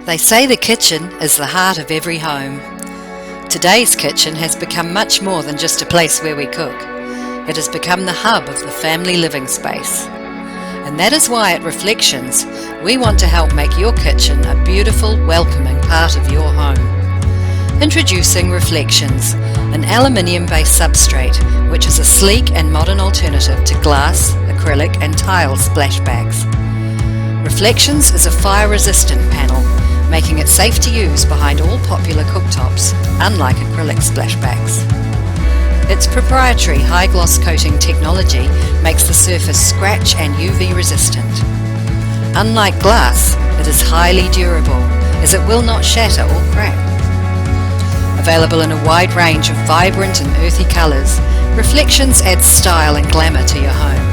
They say the kitchen is the heart of every home. Today's kitchen has become much more than just a place where we cook. It has become the hub of the family living space. And that is why at Reflections, we want to help make your kitchen a beautiful, welcoming part of your home. Introducing Reflections, an aluminium-based substrate, which is a sleek and modern alternative to glass, acrylic and tile splashbacks. Reflections is a fire-resistant panel, making it safe to use behind all popular cooktops, unlike acrylic splashbacks. Its proprietary high-gloss coating technology makes the surface scratch and UV resistant. Unlike glass, it is highly durable, as it will not shatter or crack. Available in a wide range of vibrant and earthy colours, Reflections adds style and glamour to your home,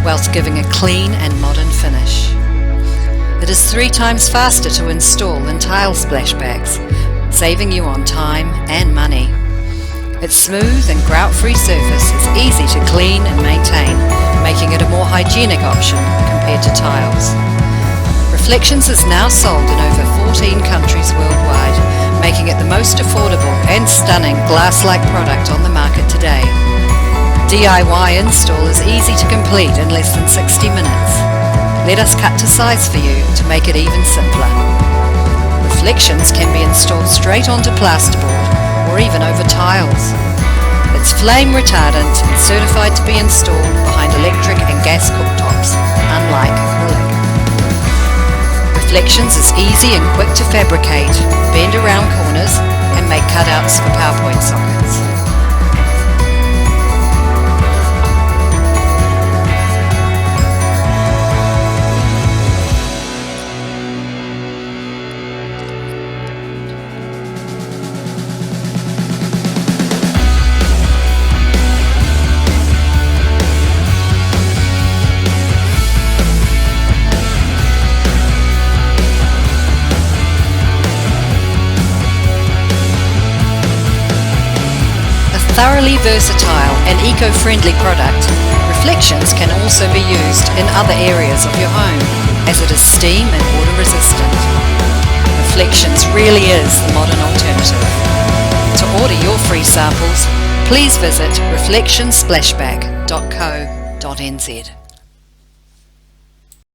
whilst giving a clean and modern finish. It is 3 times faster to install than tile splashbacks, saving you on time and money. Its smooth and grout-free surface is easy to clean and maintain, making it a more hygienic option compared to tiles. Reflections is now sold in over 14 countries worldwide, making it the most affordable and stunning glass-like product on the market today. DIY install is easy to complete in less than 60 minutes. Let us cut to size for you to make it even simpler. Reflections can be installed straight onto plasterboard or even over tiles. It's flame retardant and certified to be installed behind electric and gas cooktops, unlike acrylic. Reflections is easy and quick to fabricate, bend around corners and make cutouts for PowerPoint sockets. Thoroughly versatile and eco-friendly product, Reflections can also be used in other areas of your home, as it is steam and water resistant. Reflections really is the modern alternative. To order your free samples, please visit reflectionssplashback.co.nz.